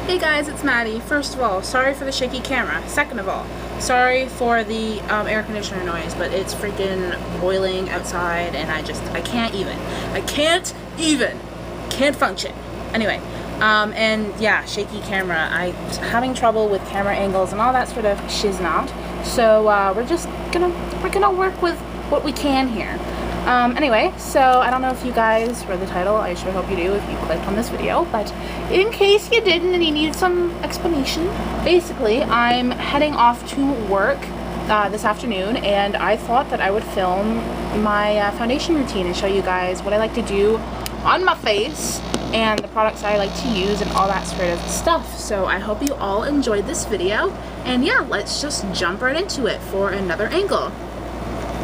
Hey guys, it's Maddie. First of all, sorry for the shaky camera. Second of all, sorry for the air conditioner noise, but it's freaking boiling outside and I can't function. Anyway, and yeah, shaky camera. I'm having trouble with camera angles and all that sort of shiznot. So we're gonna work with what we can here. Anyway, so I don't know if you guys read the title. I sure hope you do if you clicked on this video, but in case you didn't and you need some explanation, basically I'm heading off to work this afternoon, and I thought that I would film my foundation routine and show you guys what I like to do on my face and the products I like to use and all that sort of stuff. So I hope you all enjoyed this video, and yeah, let's just jump right into it for another angle.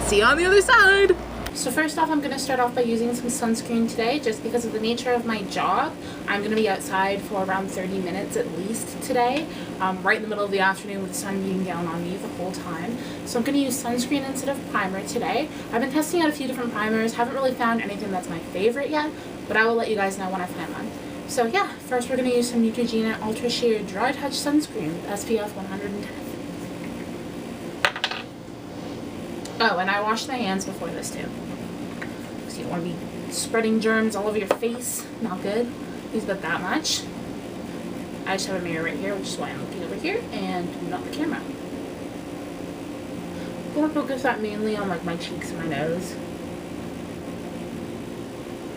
See you on the other side! So first off, I'm going to start off by using some sunscreen today, just because of the nature of my job. I'm going to be outside for around 30 minutes at least today, right in the middle of the afternoon with the sun being down on me the whole time. So I'm going to use sunscreen instead of primer today. I've been testing out a few different primers, haven't really found anything that's my favorite yet, but I will let you guys know when I find one. So yeah, first we're going to use some Neutrogena Ultra Sheer Dry Touch Sunscreen with SPF 110. Oh, and I washed my hands before this too. So you don't want to be spreading germs all over your face. Not good. Use about that much. I just have a mirror right here, which is why I'm looking over here and not the camera. I'm going to focus that mainly on like my cheeks and my nose.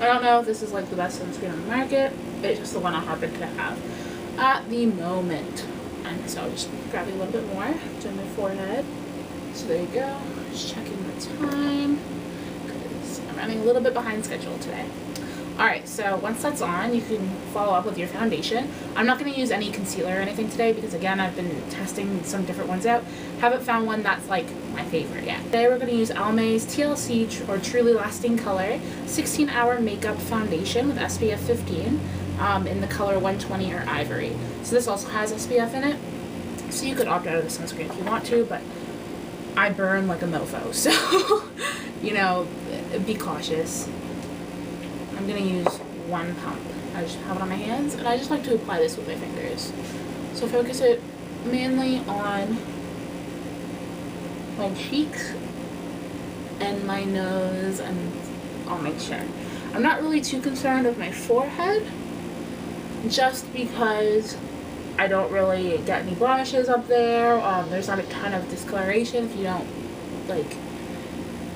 I don't know if this is like the best sunscreen on the market. It's just the one I happen to have at the moment. And so I'll just grab a little bit more to my forehead. So there you go. Just checking the time because I'm running a little bit behind schedule today. Alright, so once that's on, you can follow up with your foundation. I'm not going to use any concealer or anything today because, again, I've been testing some different ones out. Haven't found one that's like my favorite yet. Today we're going to use Almay's TLC or Truly Lasting Color 16-Hour Makeup Foundation with SPF 15 in the color 120 or Ivory. So this also has SPF in it, so you could opt out of the sunscreen if you want to, but I burn like a mofo, so, you know, be cautious. I'm going to use one pump. I just have it on my hands, and I just like to apply this with my fingers. So focus it mainly on my cheeks and my nose, and I'll make sure. I'm not really too concerned with my forehead, just because I don't really get any blemishes up there. There's not a ton of discoloration if you don't like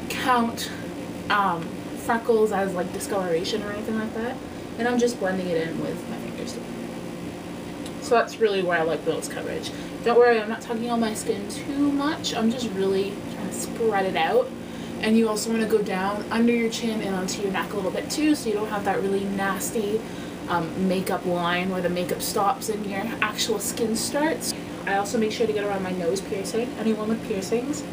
count freckles as like discoloration or anything like that. And I'm just blending it in with my fingers. So that's really where I like nose coverage. Don't worry, I'm not tugging on my skin too much. I'm just really trying to spread it out. And you also want to go down under your chin and onto your neck a little bit too, so you don't have that really nasty makeup line where the makeup stops and your actual skin starts. I also make sure to get around my nose piercing. Anyone with piercings,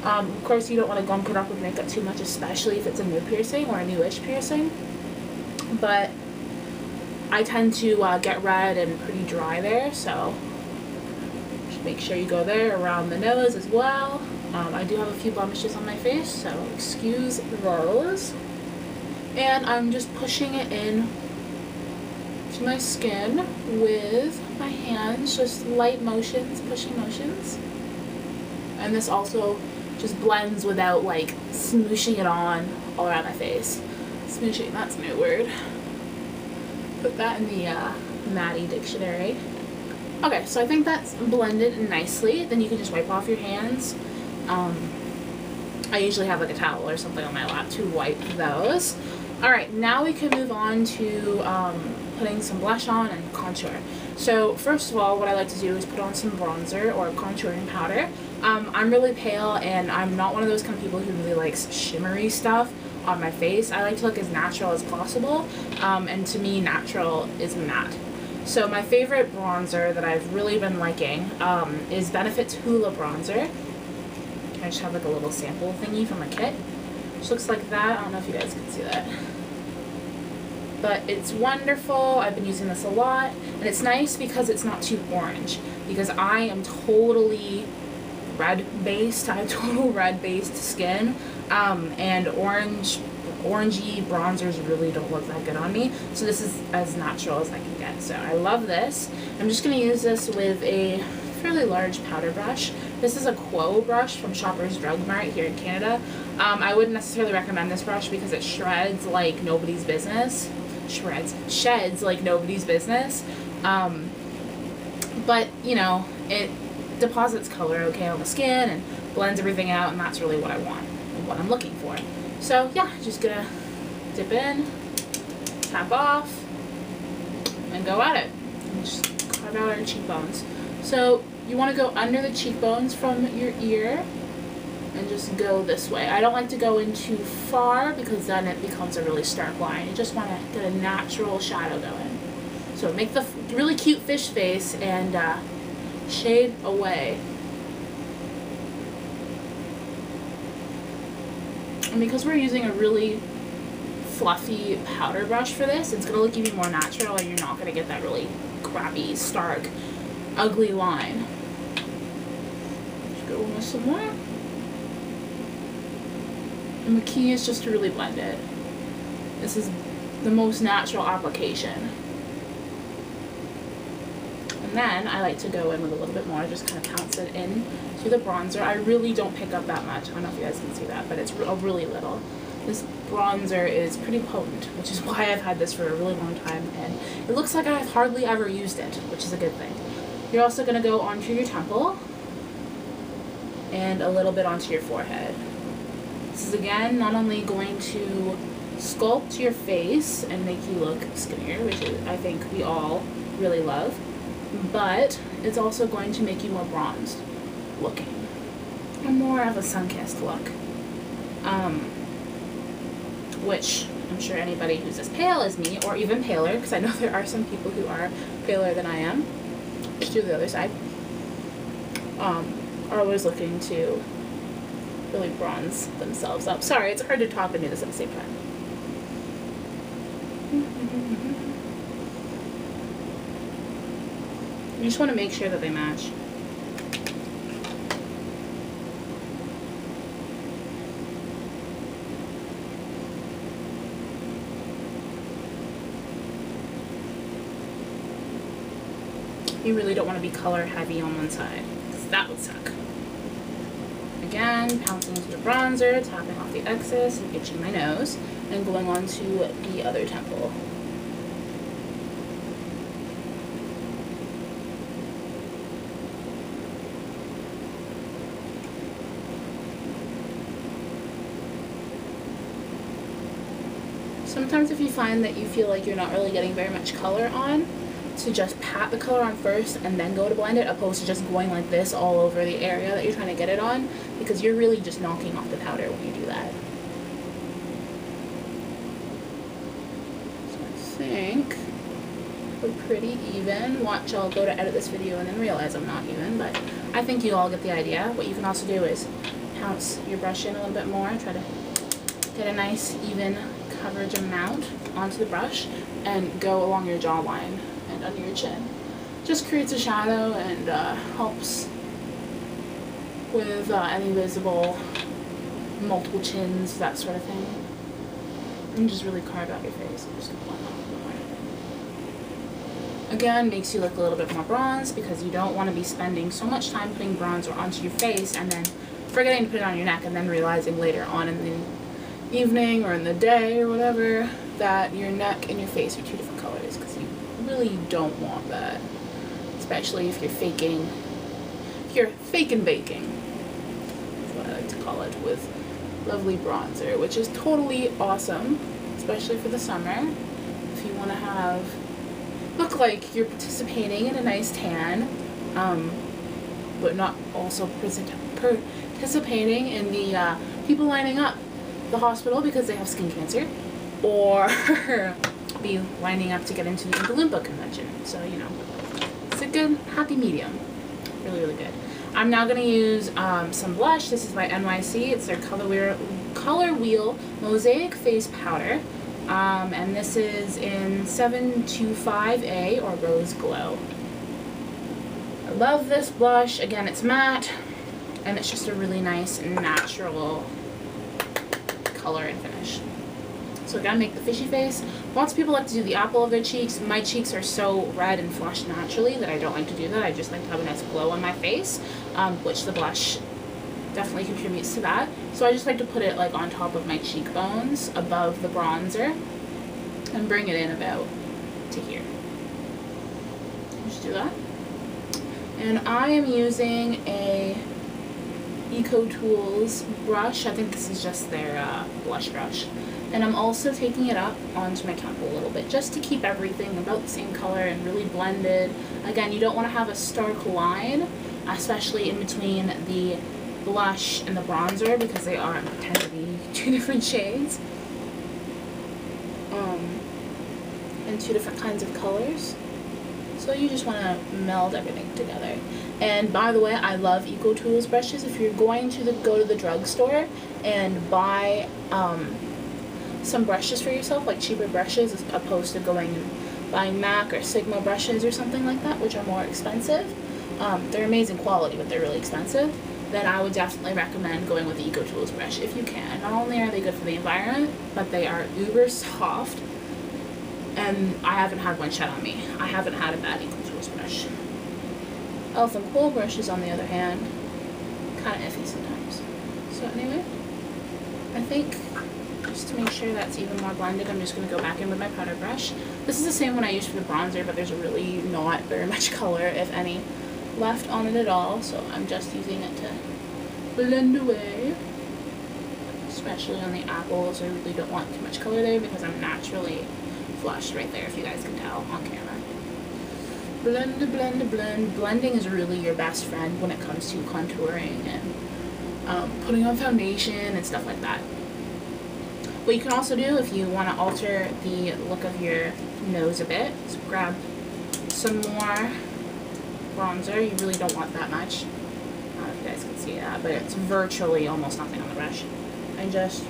of course you don't want to gunk it up with makeup too much, especially if it's a new piercing or a newish piercing, but I tend to get red and pretty dry there, so just make sure you go there around the nose as well. I do have a few blemishes on my face, so excuse those. And I'm just pushing it in to my skin with my hands, just light motions, pushing motions. And this also just blends without like smooshing it on all around my face. Smooshing, that's a new word. Put that in the Madi dictionary. Okay, so I think that's blended nicely. Then you can just wipe off your hands. I usually have like a towel or something on my lap to wipe those. Alright, now we can move on to putting some blush on and contour. So first of all, what I like to do is put on some bronzer or contouring powder. I'm really pale, and I'm not one of those kind of people who really likes shimmery stuff on my face. I like to look as natural as possible, and to me natural is matte. So my favorite bronzer that I've really been liking is Benefit's Hoola bronzer. I just have like a little sample thingy from a kit. Which looks like that. I don't know if you guys can see that. But it's wonderful. I've been using this a lot. And it's nice because it's not too orange. Because I am totally red-based. I have total red-based skin. And orange orangey bronzers really don't look that good on me. So this is as natural as I can get. So I love this. I'm just going to use this with a fairly large powder brush. This is a Quo brush from Shoppers Drug Mart here in Canada. I wouldn't necessarily recommend this brush because it shreds like nobody's business. Sheds like nobody's business. But, you know, it deposits color okay on the skin and blends everything out, and that's really what I want and what I'm looking for. So yeah, just gonna dip in, tap off, and go at it. And just carve out our cheekbones. So you want to go under the cheekbones from your ear and just go this way. I don't like to go in too far because then it becomes a really stark line. You just want to get a natural shadow going. So make the really cute fish face and shade away. And because we're using a really fluffy powder brush for this, it's going to look even more natural and you're not going to get that really crappy, stark, ugly line. Just go with some more. And the key is just to really blend it. This is the most natural application. And then I like to go in with a little bit more, just kind of pounce it in to the bronzer. I really don't pick up that much. I don't know if you guys can see that, but it's a really little. This bronzer is pretty potent, which is why I've had this for a really long time, and it looks like I've hardly ever used it, which is a good thing. You're also going to go onto your temple and a little bit onto your forehead. This is again not only going to sculpt your face and make you look skinnier, which is, I think we all really love, but it's also going to make you more bronzed looking and more of a sun-kissed look, which I'm sure anybody who's as pale as me, or even paler, because I know there are some people who are paler than I am, just do the other side, are always looking to really bronze themselves up. Sorry, it's hard to talk and do this at the same time. You just want to make sure that they match. You really don't want to be color heavy on one side, because that would suck. Again, pouncing into the bronzer, tapping off the excess and itching my nose, and going on to the other temple. Sometimes if you find that you feel like you're not really getting very much color on, to just pat the color on first and then go to blend it, opposed to just going like this all over the area that you're trying to get it on, because you're really just knocking off the powder when you do that. So I think we're pretty even. Watch, I'll go to edit this video and then realize I'm not even, but I think you all get the idea. What you can also do is pounce your brush in a little bit more, try to get a nice even coverage amount onto the brush and go along your jawline and under your chin. Just creates a shadow and helps with any visible multiple chins, that sort of thing. And just really carve out your face. I'm just gonna blend that a little more. Again, makes you look a little bit more bronzed, because you don't want to be spending so much time putting bronzer onto your face and then forgetting to put it on your neck and then realizing later on in the evening or in the day or whatever that your neck and your face are two different colors, because you really don't want that, especially if you're faking baking, is what I like to call it, with lovely bronzer, which is totally awesome, especially for the summer, if you want to look like you're participating in a nice tan, but not also participating in the people lining up the hospital because they have skin cancer, or be lining up to get into the Oompa Loompa convention. So, you know, it's a good happy medium. Really, really good. I'm now going to use some blush. This is by NYC. It's their Color Wheel Mosaic Face Powder. And this is in 725A, or Rose Glow. I love this blush. Again, it's matte, and it's just a really nice natural color and finish. So I gotta make the fishy face. Lots of people like to do the apple of their cheeks. My cheeks are so red and flushed naturally that I don't like to do that. I just like to have a nice glow on my face, which the blush definitely contributes to that. So I just like to put it like on top of my cheekbones, above the bronzer, and bring it in about to here. Just do that. And I am using a Eco Tools brush. I think this is just their blush brush. And I'm also taking it up onto my temple a little bit just to keep everything about the same color and really blended. Again, you don't want to have a stark line, especially in between the blush and the bronzer, because they tend to be two different shades. And two different kinds of colors. So you just want to meld everything together. And by the way, I love Eco Tools brushes. If you're going to go to the drugstore and buy some brushes for yourself, like cheaper brushes, as opposed to going and buying MAC or Sigma brushes or something like that, which are more expensive, they're amazing quality, but they're really expensive, then I would definitely recommend going with the Eco Tools brush if you can. Not only are they good for the environment, but they are uber soft. And I haven't had one shed on me. I haven't had a bad Eco Tools brush. Elf and Kohl brushes, on the other hand, kind of iffy sometimes. So anyway, I think just to make sure that's even more blended, I'm just going to go back in with my powder brush. This is the same one I used for the bronzer, but there's really not very much color, if any, left on it at all. So I'm just using it to blend away. Especially on the apples, I really don't want too much color there because I'm naturally flushed right there, if you guys can tell on camera. Blend, blend, blend. Blending is really your best friend when it comes to contouring and putting on foundation and stuff like that. What you can also do if you want to alter the look of your nose a bit is grab some more bronzer. You really don't want that much. I don't know if you guys can see that, but it's virtually almost nothing on the brush. And just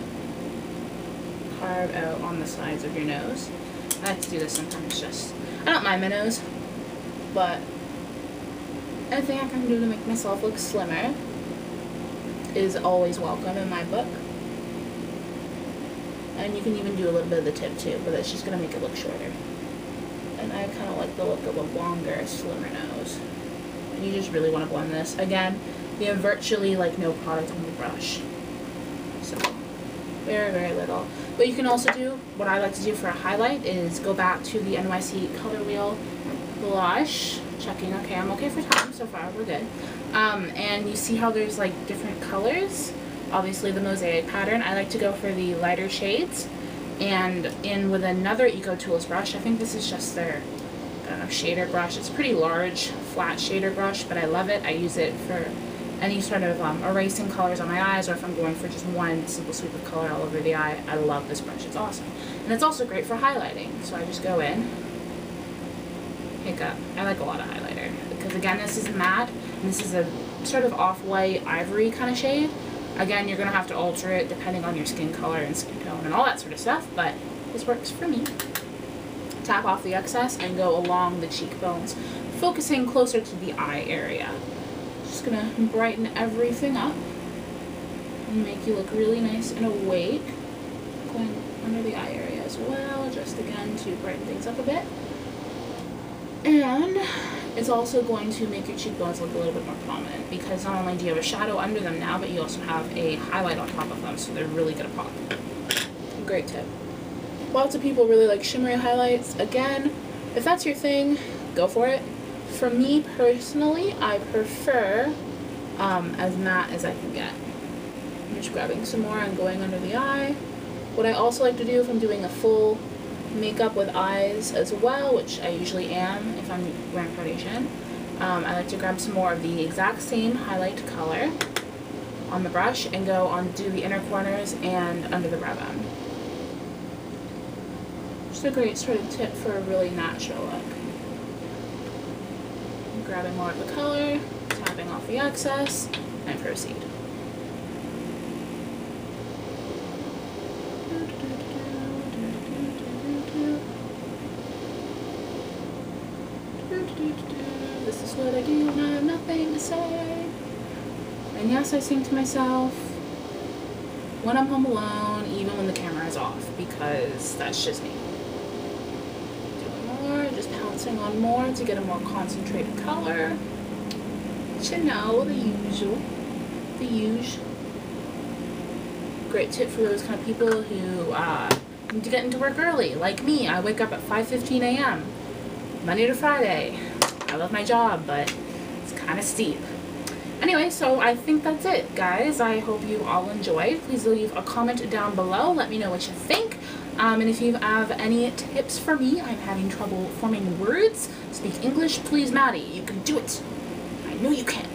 carve out on the sides of your nose. I like to do this sometimes just, I don't mind my nose, but anything I can do to make myself look slimmer is always welcome in my book. And you can even do a little bit of the tip too, but it's just going to make it look shorter. And I kind of like the look of a longer, slimmer nose. And you just really want to blend this. Again, you have virtually like no product on the brush. So, very, very little. What you can also do, what I like to do for a highlight, is go back to the NYC Color Wheel blush. Checking, okay, I'm okay for time so far, we're good. And you see how there's like different colors? Obviously the mosaic pattern. I like to go for the lighter shades. And in with another Eco Tools brush, I think this is just their, I don't know, shader brush. It's a pretty large, flat shader brush, but I love it. I use it for any sort of erasing colors on my eyes, or if I'm going for just one simple sweep of color all over the eye. I love this brush, it's awesome. And it's also great for highlighting. So I just go in, pick up, I like a lot of highlighter, because again, this is matte, and this is a sort of off-white ivory kind of shade. Again, you're going to have to alter it depending on your skin color and skin tone and all that sort of stuff, but this works for me. Tap off the excess and go along the cheekbones, focusing closer to the eye area. Just gonna brighten everything up and make you look really nice and awake. Going under the eye area as well, just again to brighten things up a bit. And it's also going to make your cheekbones look a little bit more prominent, because not only do you have a shadow under them now, but you also have a highlight on top of them, so they're really gonna pop. Great tip. Lots of people really like shimmery highlights. Again, if that's your thing, go for it. For me personally, I prefer as matte as I can get. I'm just grabbing some more and going under the eye. What I also like to do if I'm doing a full makeup with eyes as well, which I usually am if I'm wearing foundation, I like to grab some more of the exact same highlight color on the brush and go on do the inner corners and under the brow bone. Just a great sort of tip for a really natural look. Grabbing more of the color, tapping off the excess, and proceed. This is what I do when I have nothing to say. And yes, I sing to myself when I'm home alone, even when the camera is is off because that's just me. Doing more, just pouncing on more to get a more concentrated color. But you know, the usual. The usual. Great tip for those kind of people who need to get into work early, like me. I wake up at 5:15 a.m. Monday to Friday. I love my job, but it's kind of steep. Anyway, so I think that's it, guys. I hope you all enjoyed. Please leave a comment down below. Let me know what you think. And if you have any tips for me, I'm having trouble forming words. Speak English, please, Maddie. You can do it. I know you can.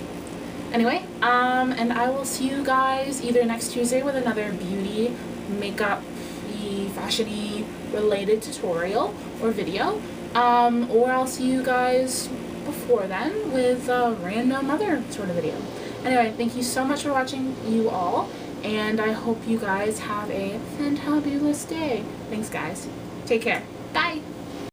Anyway, and I will see you guys either next Tuesday with another beauty, makeup-y, fashion-y related tutorial or video, or I'll see you guys before then with a random other sort of video. Anyway, thank you so much for watching, you all, and I hope you guys have a fantabulous day. Thanks, guys. Take care. Bye.